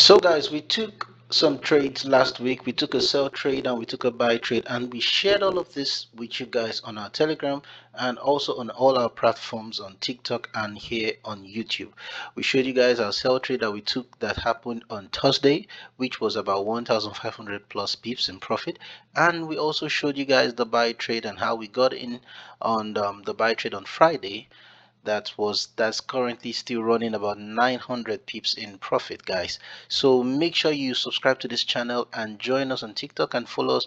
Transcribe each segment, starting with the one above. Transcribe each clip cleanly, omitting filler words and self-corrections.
So guys, we took some trades last week. We took a sell trade and we took a buy trade, and we shared all of this with you guys on our Telegram and also on all our platforms on TikTok and here on YouTube. We showed you guys our sell trade that we took that happened on Thursday, which was about 1,500 plus pips in profit, and we also showed you guys the buy trade and how we got in on the buy trade on Friday. That's currently still running about 900 pips in profit, guys. So make sure you subscribe to this channel and join us on TikTok and follow us.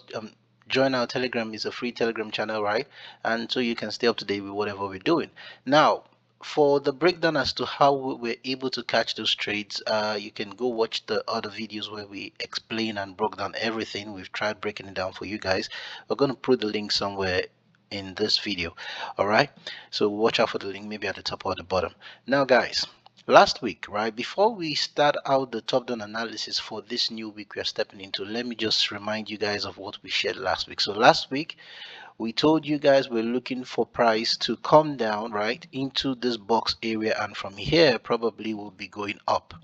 Join our Telegram. Is a free Telegram channel, right? And so you can stay up to date with whatever we're doing. Now, for the breakdown as to how we were able to catch those trades, you can go watch the other videos where we explain and broke down everything. We've tried breaking it down for you guys. We're going to put the link somewhere in this video. All right, so watch out for the link, maybe at the top or the bottom. Now guys, last week, right before we start out the top down analysis for this new week we are stepping into, let me just remind you guys of what we shared last week. So last week we told you guys we're looking for price to come down right into this box area, and from here probably will be going up.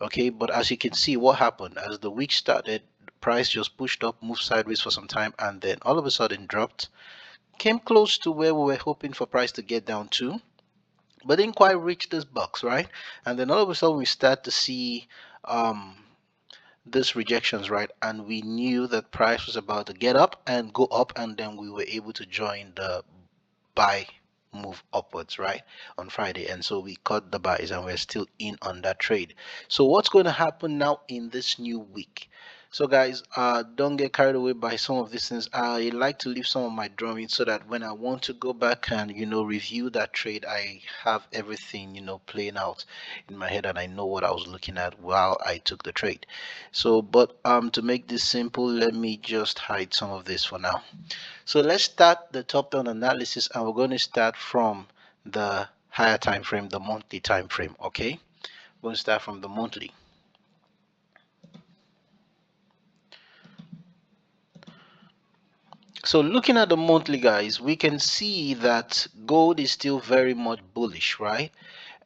Okay, but as you can see, what happened as the week started, price just pushed up, moved sideways for some time, and then all of a sudden dropped, came close to where we were hoping for price to get down to, but didn't quite reach this box, right? And then all of a sudden we start to see um these rejections, right? And we knew that price was about to get up and go up, and then we were able to join the buy move upwards, right, on Friday. And so we cut the buys and we're still in on that trade. So what's going to happen now in this new week? So guys, don't get carried away by some of these things. I like to leave some of my drawings so that when I want to go back and review that trade, I have everything playing out in my head and I know what I was looking at while I took the trade. So but to make this simple, let me just hide some of this for now. So let's start the top-down analysis, and we're going to start from the higher time frame, the monthly time frame. Okay, we're going to start from the monthly. So looking at the monthly, guys, we can see that gold is still very much bullish, right?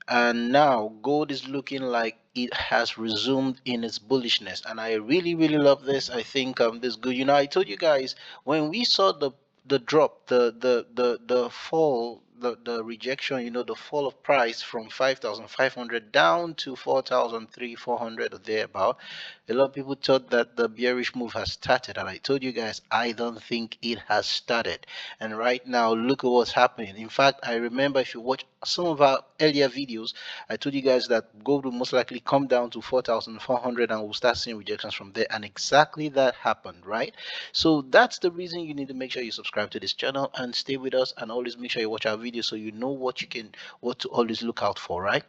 And now gold is looking like it has resumed in its bullishness, and I really love this. I think this good. I told you guys when we saw the drop, the fall, the rejection, the fall of price from 5,500 down to 4,300 or thereabout. A lot of people thought that the bearish move has started, and I told you guys I don't think it has started. And right now, look at what's happening. In fact, I remember if you watch some of our earlier videos, I told you guys that gold will most likely come down to 4,400 and we'll start seeing rejections from there. And exactly that happened, right? So that's the reason you need to make sure you subscribe to this channel and stay with us, and always make sure you watch our videos so you know what to always look out for, right?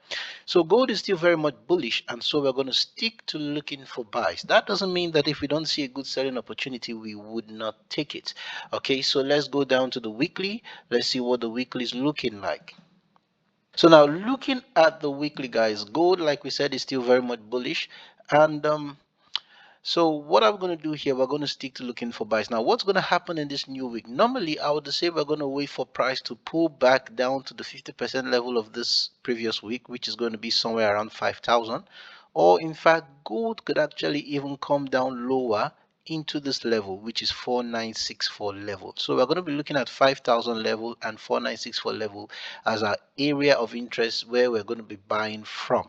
So gold is still very much bullish, and so we're going to stick to looking for buys. That doesn't mean that if we don't see a good selling opportunity, we would not take it. Okay, so let's go down to the weekly. Let's see what the weekly is looking like. So now looking at the weekly, guys, gold, like we said, is still very much bullish. And so what I'm going to do here, we're going to stick to looking for buys. Now what's going to happen in this new week? Normally I would say we're going to wait for price to pull back down to the 50% level of this previous week, which is going to be somewhere around 5,000. Or in fact, gold could actually even come down lower into this level, which is 4964 level. So we're going to be looking at 5,000 level and 4964 level as our area of interest where we're going to be buying from.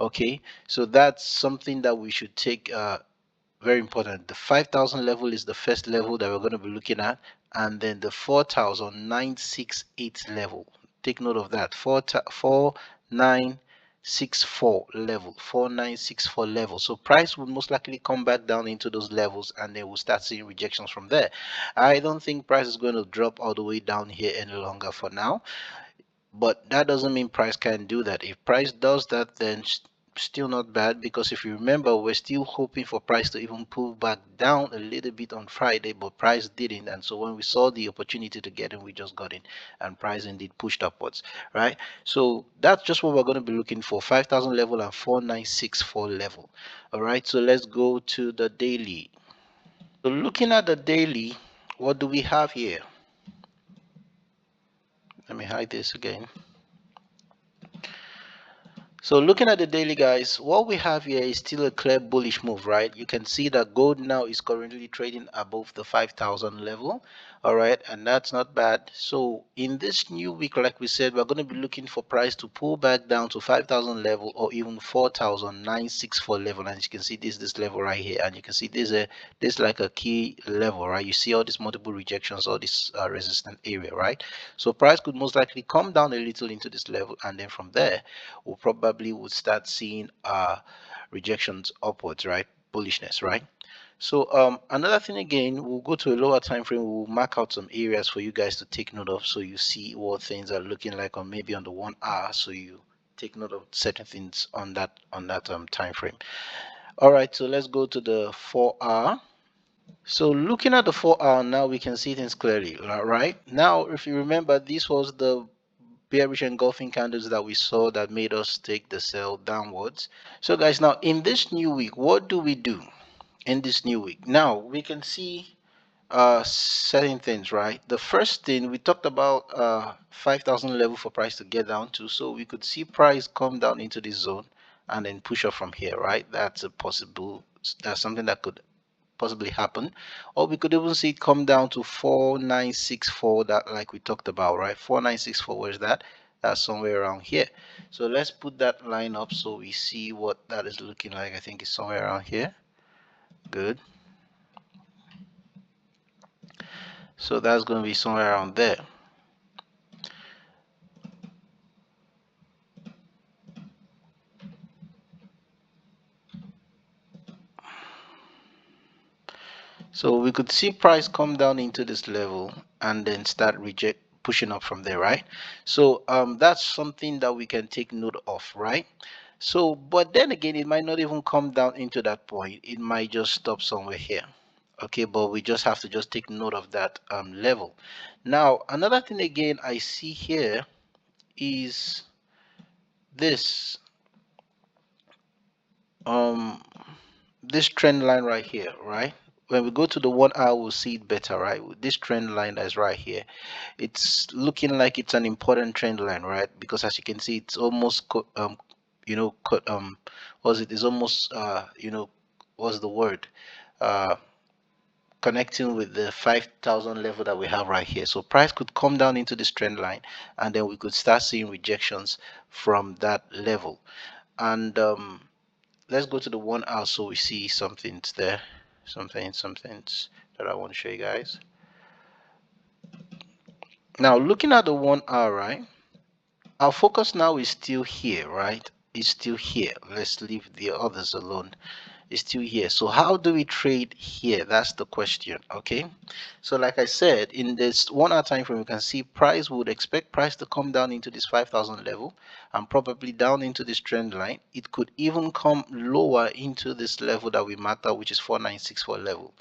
Okay, so that's something that we should take very important. The 5,000 level is the first level that we're going to be looking at, and then the 4,968 level. Take note of that. 4,964 level. 4,964 level. So price will most likely come back down into those levels, and then we'll start seeing rejections from there. I don't think price is going to drop all the way down here any longer for now, but that doesn't mean price can't do that. If price does that, then still not bad, because if you remember, we're still hoping for price to even pull back down a little bit on Friday, but price didn't. And so when we saw the opportunity to get in, we just got in, and price indeed pushed upwards, right? So that's just what we're going to be looking for: 5,000 level and 4,964 level. All right, so let's go to the daily. So looking at the daily, what do we have here? Let me hide this again. So looking at the daily, guys, what we have here is still a clear bullish move, right? You can see that gold now is currently trading above the 5,000 level, all right, and that's not bad. So in this new week, like we said, we're going to be looking for price to pull back down to 5,000 level or even 4,964 level. And you can see this level right here, and you can see this like a key level, right? You see all these multiple rejections, all this resistant area, right? So price could most likely come down a little into this level, and then from there we probably would start seeing rejections upwards, right? Bullishness, right? So another thing again, we'll go to a lower time frame. We'll mark out some areas for you guys to take note of, so you see what things are looking like, or maybe on the 1 hour, so you take note of certain things on that time frame. All right, so let's go to the 4 hour. So looking at the 4 hour now, we can see things clearly, right? Now, if you remember, this was the bearish engulfing candles that we saw that made us take the sell downwards. So guys, now in this new week, what do we do in this new week? Now we can see certain things, right? The first thing we talked about 5,000 level for price to get down to, so we could see price come down into this zone and then push up from here, right? That's something that could possibly happen. Or we could even see it come down to 4964, that like we talked about, right? 4964, where's that? That's somewhere around here. So let's put that line up so we see what that is looking like. I think it's somewhere around here. Good. So that's going to be somewhere around there. So we could see price come down into this level and then start pushing up from there, right? So that's something that we can take note of, right? So but then again, it might not even come down into that point. It might just stop somewhere here. Okay, but we just have to just take note of that level. Now another thing again I see here is this um this trend line right here, right? When we go to the 1 hour, we'll see it better, right? With this trend line that's right here, it's looking like it's an important trend line, right? Because as you can see, it's almost you know was it is almost what's the word, uh connecting with the 5,000 level that we have right here. So price could come down into this trend line, and then we could start seeing rejections from that level. And let's go to the 1 hour so we see something's there, something's that I want to show you guys. Now looking at the 1 hour, right, our focus now is still here, right? It's still here. Let's leave the others alone. It's still here. So how do we trade here? That's the question. Okay, so like I said, in this 1 hour time frame, you can see price would expect price to come down into this 5,000 level and probably down into this trend line. It could even come lower into this level that we marked out, which is 4964 level.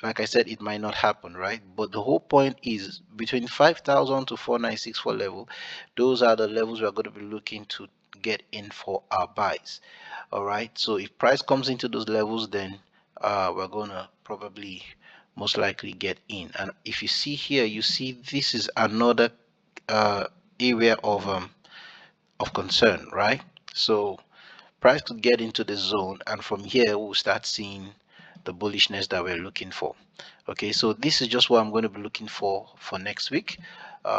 Like I said, it might not happen, right? But the whole point is between 5,000 to 4964 level, those are the levels we're going to be looking to get in for our buys. All right, so if price comes into those levels, then we're gonna probably most likely get in. And if you see here, you see this is another uh, area of concern, right? So price could get into the zone, and from here we'll start seeing the bullishness that we're looking for. Okay, so this is just what I'm going to be looking for next week.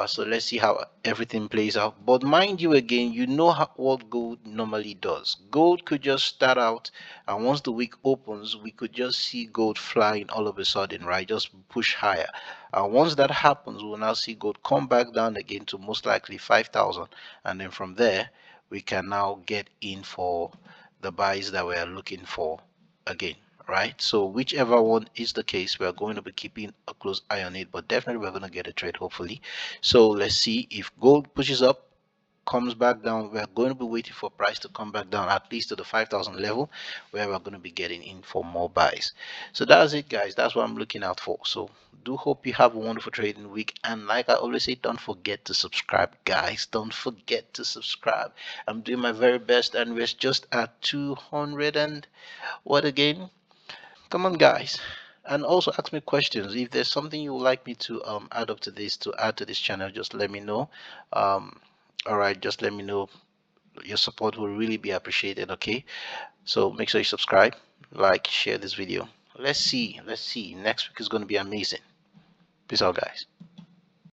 So let's see how everything plays out. But mind you, again, you know what gold normally does. Gold could just start out, and once the week opens, we could just see gold flying all of a sudden, right? Just push higher. And once that happens, we'll now see gold come back down again to most likely 5,000, and then from there we can now get in for the buys that we are looking for again, right? So whichever one is the case, we are going to be keeping a close eye on it, but definitely we're going to get a trade, hopefully. So let's see if gold pushes up, comes back down. We're going to be waiting for price to come back down at least to the 5,000 level, where we're going to be getting in for more buys. So that's it, guys. That's what I'm looking out for. So do hope you have a wonderful trading week, and like I always say, don't forget to subscribe, guys. Don't forget to subscribe. I'm doing my very best, and we're just at 200 and what again? Come on, guys. And also ask me questions. If there's something you would like me to add to this channel, just let me know. um all right, just let me know Your support will really be appreciated. Okay, so make sure you subscribe, like, share this video. Let's see next week is going to be amazing. Peace out, guys.